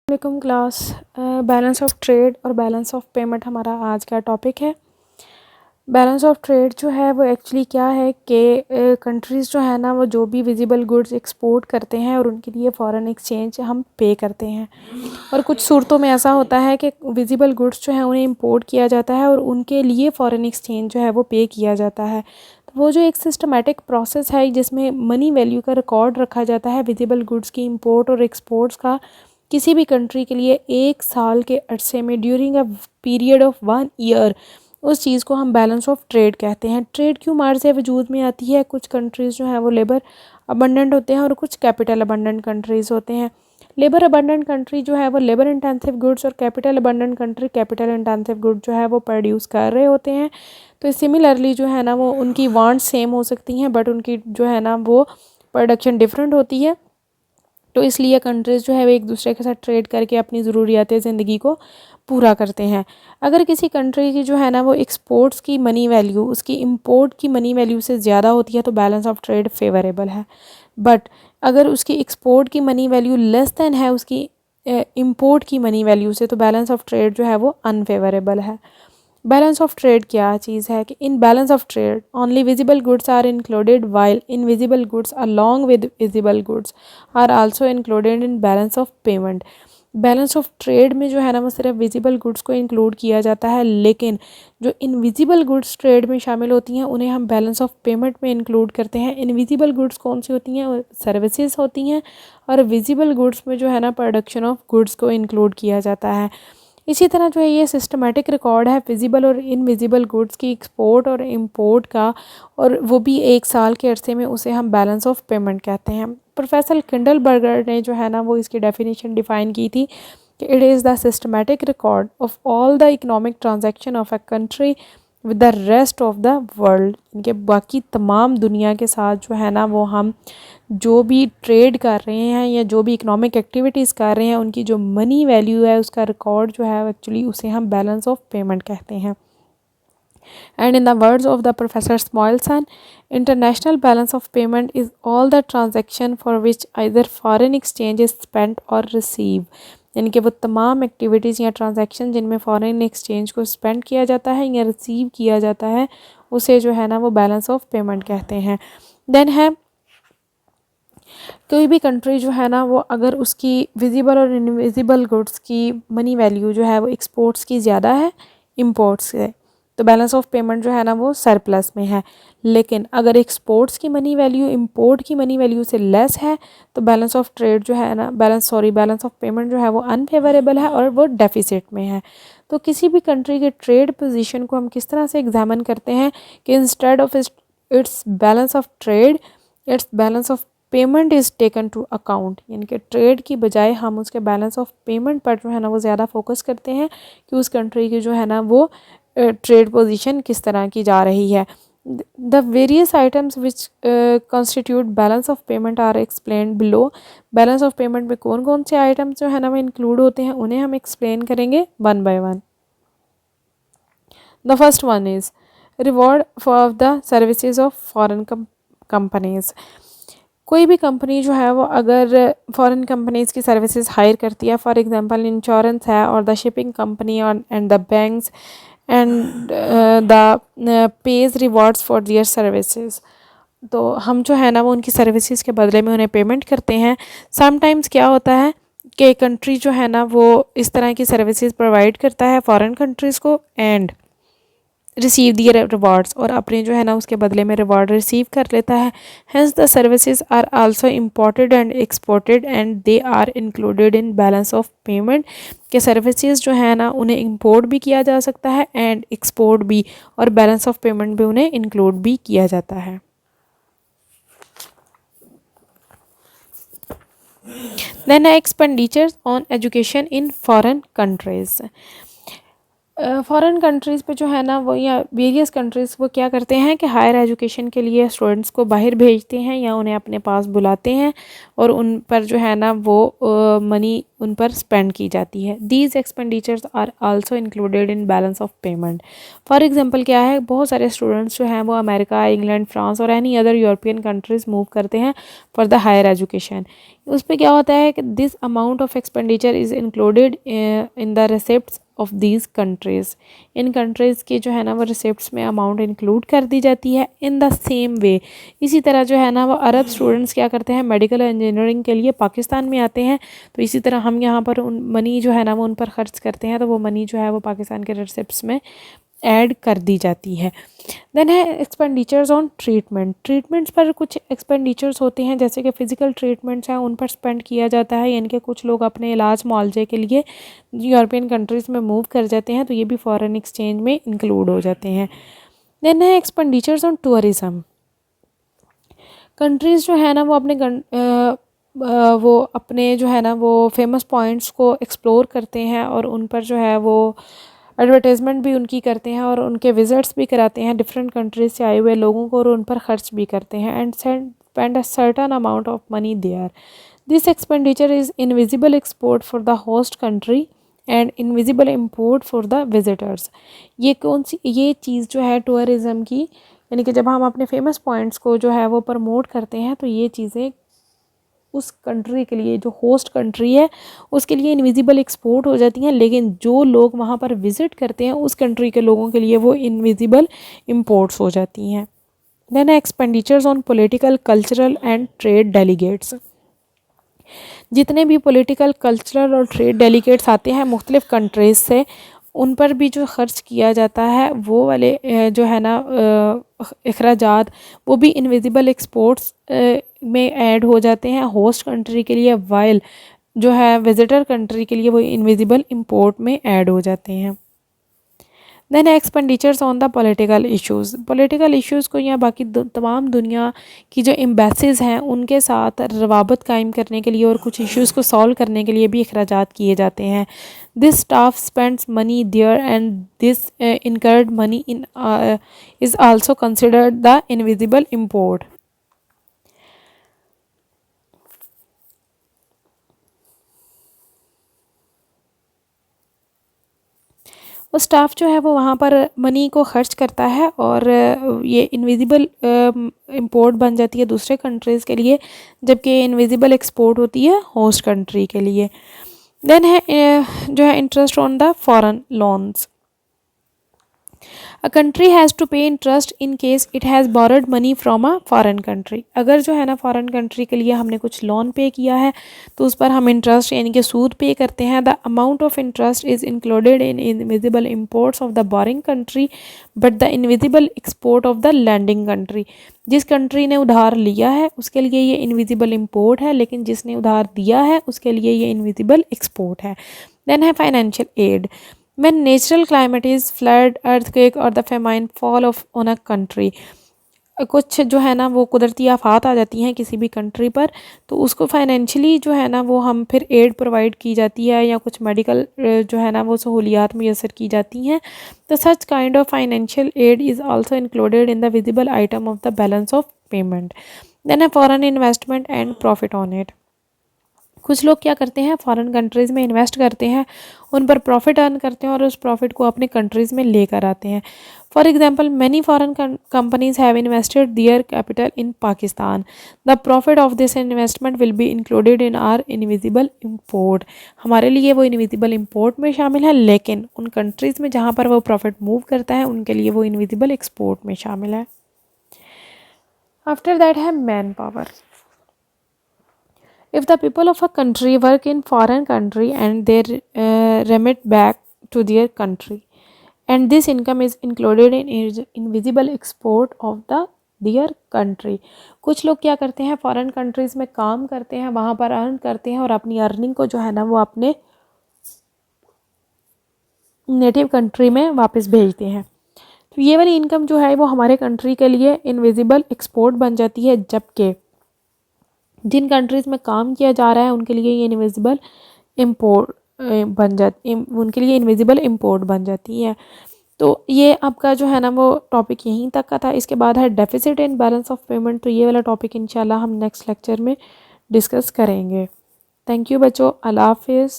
वालेकुम class. Balance of trade और balance of payment हमारा आज का टॉपिक है। बैलेंस ऑफ ट्रेड जो है वो एक्चुअली क्या है कि कंट्रीज़ जो है ना वो जो भी विजिबल गुड्स एक्सपोर्ट करते हैं और उनके लिए फ़ॉरेन एक्सचेंज हम पे करते हैं। और कुछ सूरतों में ऐसा होता है कि विजिबल गुड्स जो है उन्हें इंपोर्ट किया जाता है और उनके लिए फ़ॉरेन एक्सचेंज जो है वो पे किया जाता है। तो वो जो एक सिस्टमेटिक प्रोसेस है जिसमें मनी वैल्यू का रिकॉर्ड रखा जाता है विजिबल गुड्स की इंपोर्ट और एक्सपोर्ट्स का किसी भी कंट्री के लिए 1 साल के अरसे में during a period of 1 year, उस चीज़ को हम बैलेंस ऑफ ट्रेड कहते हैं। ट्रेड क्यों मार्ज से वजूद में आती है? कुछ कंट्रीज़ जो हैं वो लेबर अबंडेंट होते हैं और कुछ कैपिटल अबंडेंट कंट्रीज़ होते हैं। लेबर अबंडेंट कंट्री जो है वो लेबर इंटेंसिव गुड्स और capital abundant country capital intensive good जो है वो प्रोड्यूस कर रहे होते हैं। तो सिमिलरली जो है ना वो उनकी वांट सेम हो सकती हैं बट उनकी जो है ना वो प्रोडक्शन डिफरेंट होती है। तो इसलिए कंट्रीज़ जो है वो एक दूसरे के साथ ट्रेड करके अपनी ज़रूरियात ज़िंदगी को पूरा करते हैं। अगर किसी कंट्री की जो है ना वो एक्सपोर्ट्स की मनी वैल्यू उसकी इंपोर्ट की मनी वैल्यू से ज़्यादा होती है तो बैलेंस ऑफ ट्रेड फेवरेबल है। बट अगर उसकी एक्सपोर्ट की मनी वैल्यू लेस दैन है उसकी इंपोर्ट की मनी वैल्यू से तो बैलेंस ऑफ ट्रेड जो है वो अनफेवरेबल है। बैलेंस ऑफ ट्रेड क्या चीज़ है कि in balance of trade only visible goods are included while invisible goods along with visible goods are also included in balance of payment. Balance of trade में जो है ना वो सिर्फ विजिबल गुड्स को इंक्लूड किया जाता है, लेकिन जो इनविजिबल गुड्स ट्रेड में शामिल होती हैं उन्हें हम बैलेंस ऑफ पेमेंट में इंक्लूड करते हैं। इनविजिबल गुड्स कौन सी होती हैं? सर्विसेज होती हैं। और विजिबल गुड्स में जो है ना प्रोडक्शन ऑफ गुड्स को इंक्लूड किया जाता है। इसी तरह जो है ये सिस्टमेटिक रिकॉर्ड है विजिबल और इनविजिबल गुड्स की एक्सपोर्ट और इंपोर्ट का, और वो भी 1 साल के अरसे में, उसे हम बैलेंस ऑफ पेमेंट कहते हैं। प्रोफेसर किंडलबर्गर ने जो है ना वो इसकी डेफिनेशन डिफ़ाइन की थी कि it is the systematic record of all the economic transaction of a country with the rest of the world. इनके बाकी तमाम दुनिया के साथ जो है ना वो हम जो भी ट्रेड कर रहे हैं या जो भी इकोनॉमिक एक्टिविटीज़ कर रहे हैं उनकी जो मनी वैल्यू है उसका रिकॉर्ड जो है एक्चुअली उसे हम बैलेंस ऑफ पेमेंट कहते हैं। And in the words of the Professor Smoilson, international balance of payment is all the transaction for which either foreign exchange is spent or receive। यानी कि वो तमाम एक्टिविटीज़ या ट्रांजैक्शन जिनमें फ़ॉरेन एक्सचेंज को spend किया जाता है या रिसीव किया जाता है उसे जो है ना वो बैलेंस ऑफ पेमेंट कहते हैं। देन है कोई भी कंट्री जो है ना वो अगर उसकी विजिबल और इनविजिबल गुड्स की मनी वैल्यू जो है वो एक्सपोर्ट्स की ज़्यादा है इंपोर्ट्स से, तो बैलेंस ऑफ पेमेंट जो है ना वो सरप्लस में है। लेकिन अगर एक्सपोर्ट्स की मनी वैल्यू इंपोर्ट की मनी वैल्यू से लेस है तो बैलेंस ऑफ ट्रेड जो है ना बैलेंस ऑफ पेमेंट जो है वो अनफेवरेबल है और वो डेफिसिट में है। तो किसी भी कंट्री के ट्रेड पोजीशन को हम किस तरह से एग्जामिन करते हैं कि instead of its balance of trade its balance of payment is taken to account. यानी कि ट्रेड की बजाय हम उसके बैलेंस ऑफ पेमेंट पर जो है ना वो ज़्यादा फोकस करते हैं कि उस कंट्री की जो है ना वो ट्रेड पोजीशन किस तरह की जा रही है। The various items which constitute balance of payment are explain below. Balance of payment में कौन कौन से आइटम्स जो है ना वो इंक्लूड होते हैं उन्हें हम एक्सप्लेन करेंगे one by one. The first one is reward for the services of foreign companies. कोई भी कंपनी जो है वो अगर फॉरेन कंपनीज़ की सर्विसेज हायर करती है, फॉर एग्जांपल इंश्योरेंस है और द शिपिंग कंपनी और and the banks and the pays rewards for their services, तो हम जो है ना वो उनकी सर्विसेज के बदले में उन्हें पेमेंट करते हैं। समटाइम्स क्या होता है कि कंट्री जो है ना वो इस तरह की सर्विसेज प्रोवाइड करता है फॉरेन कंट्रीज़ को एंड रिसीव दियर रिवार्ड्स, और अपने जो है ना उसके बदले में रिवार्ड रिसीव कर लेता है। Hence the services are also imported and exported and they are included in balance of payment. के सर्विसेज जो है ना उन्हें इंपोर्ट भी किया जा सकता है एंड एक्सपोर्ट भी, और बैलेंस ऑफ पेमेंट भी उन्हें इंक्लूड भी किया जाता है। Then expenditures on education in foreign countries. Foreign countries पे जो है ना वो या वेरियस कंट्रीज़ वो क्या करते हैं कि हायर एजुकेशन के लिए स्टूडेंट्स को बाहर भेजते हैं या उन्हें अपने पास बुलाते हैं और उन पर जो है ना वो मनी उन पर स्पेंड की जाती है। These expenditures are also included in balance of payment. For example क्या है, बहुत सारे स्टूडेंट्स जो हैं वो अमेरिका, इंग्लैंड, फ्रांस और any other European countries move करते हैं फॉर द हायर एजुकेशन। उस पर क्या होता है कि this amount of expenditure is included in the receipts of these countries. In countries के जो है ना वो रिसिप्ट्स में अमाउंट इंक्लूड कर दी जाती है। इन द सेम वे, इसी तरह जो है ना वो अरब स्टूडेंट्स क्या करते हैं, मेडिकल इंजीनियरिंग के लिए पाकिस्तान में आते हैं, तो इसी तरह हम यहाँ पर उन मनी जो है ना वो उन पर खर्च करते हैं, तो वो मनी जो है वो पाकिस्तान के रिसिप्ट्स में ऐड कर दी जाती है। देन है एक्सपेंडिचर्स ऑन ट्रीटमेंट। ट्रीटमेंट्स पर कुछ एक्सपेंडिचर्स होते हैं, जैसे कि फ़िज़िकल ट्रीटमेंट्स हैं, उन पर स्पेंड किया जाता है, यानी कि कुछ लोग अपने इलाज मुआवजे के लिए यूरोपियन कंट्रीज़ में मूव कर जाते हैं, तो ये भी फॉरेन एक्सचेंज में इंक्लूड हो जाते हैं। देन है एक्सपेंडिचर्स ऑन टूरिज़म। कंट्रीज़ जो है ना वो वो अपने जो है ना वो फेमस पॉइंट्स को एक्सप्लोर करते हैं और उन पर जो है वो एडवर्टाइजमेंट भी उनकी करते हैं और उनके विज़िट्स भी कराते हैं डिफरेंट कंट्रीज से आए हुए लोगों को, और उन पर खर्च भी करते हैं and spend a certain amount of money there. This expenditure is invisible export for the host country and invisible import for the visitors. ये चीज़ जो है टूरिज़म की, यानी कि जब हम अपने फेमस पॉइंट्स को जो है वो प्रमोट करते हैं, तो ये चीज़ें उस कंट्री के लिए, जो होस्ट कंट्री है उसके लिए इनविजिबल एक्सपोर्ट हो जाती हैं, लेकिन जो लोग वहाँ पर विज़िट करते हैं उस कंट्री के लोगों के लिए वो इनविजिबल इम्पोर्ट्स हो जाती हैं। Then expenditures on political, cultural and trade delegates. जितने भी पॉलिटिकल, कल्चरल और ट्रेड डेलीगेट्स आते हैं मुख्तलिफ़ कंट्रीज़ से, उन पर भी जो ख़र्च किया जाता है वो वाले जो है ना अखराजात, वो भी इनविजिबल एक्सपोर्ट्स में ऐड हो जाते हैं होस्ट कंट्री के लिए, वाइल जो है विजिटर कंट्री के लिए वो इनविजिबल इंपोर्ट में ऐड हो जाते हैं। Then expenditures on the political issues. Political issues को या बाकी तमाम दुनिया की जो एम्बेसीज़ हैं उनके साथ रवाबत कायम करने के लिए और कुछ इश्यूज़ को सॉल्व करने के लिए भी अखराजात किए जाते हैं। This staff spends money there and this incurred money in is also considered the invisible import. वो स्टाफ जो है वो वहाँ पर मनी को ख़र्च करता है और ये इनविजिबल इंपोर्ट बन जाती है दूसरे कंट्रीज़ के लिए, जबकि इनविजिबल एक्सपोर्ट होती है होस्ट कंट्री के लिए। देन है जो है interest on the foreign loans. A country has to pay interest in case it has borrowed money from a foreign country. अगर जो है ना फॉरेन कंट्री के लिए हमने कुछ लोन पे किया है तो उस पर हम इंटरेस्ट यानी कि सूद पे करते हैं। The amount of interest is included in invisible imports of the borrowing country but the invisible export of the lending country. जिस कंट्री ने उधार लिया है उसके लिए ये इनविजिबल इम्पोर्ट है, लेकिन जिसने उधार दिया है उसके लिए ये इनविजिबल एक्सपोर्ट है। देन है financial aid. When natural climate is flood, earthquake or the famine fall of on a country, कुछ जो है ना वो कुदरती आफात आ जाती हैं किसी भी कंट्री पर, तो उसको फाइनेंशियली जो है ना वो हम फिर एड प्रोवाइड की जाती है या कुछ मेडिकल जो है ना वो सहूलियात मुयसर की जाती हैं। तो such kind of financial aid is also included in the visible item of the balance of payment. Then है foreign investment and profit on it. कुछ लोग क्या करते हैं, फॉरेन कंट्रीज़ में इन्वेस्ट करते हैं, उन पर प्रॉफिट अर्न करते हैं और उस प्रॉफिट को अपने कंट्रीज़ में लेकर आते हैं। For example many foreign companies have invested their capital in Pakistan. The profit of this investment will be included in are invisible import. हमारे लिए वो इनविजिबल इम्पोर्ट में शामिल है, लेकिन उन कंट्रीज़ में जहाँ पर वो प्रॉफिट मूव करता है उनके लिए वो इनविजिबल एक्सपोर्ट में शामिल है। आफ्टर दैट है man power. If the people of a country work in foreign country and they remit back to their country, and this income is included in invisible export of their country। कुछ लोग क्या करते हैं, foreign countries में काम करते हैं, वहाँ पर अर्न करते हैं और अपनी अर्निंग को जो है ना वो अपने नेटिव कंट्री में वापस भेजते हैं। तो ये वाली इनकम जो है वो हमारे कंट्री के लिए इनविजिबल एक्सपोर्ट बन जाती है, जबकि जिन कंट्रीज़ में काम किया जा रहा है उनके लिए ये इनविजिबल इम्पोर्ट उनके लिए इनविजिबल इम्पोर्ट बन जाती है। तो ये आपका जो है ना वो टॉपिक यहीं तक का था। इसके बाद है deficit and balance of payment. तो ये वाला टॉपिक इंशाल्लाह हम नेक्स्ट लेक्चर में डिस्कस करेंगे। थैंक यू बच्चों, अल्लाह हाफिज़।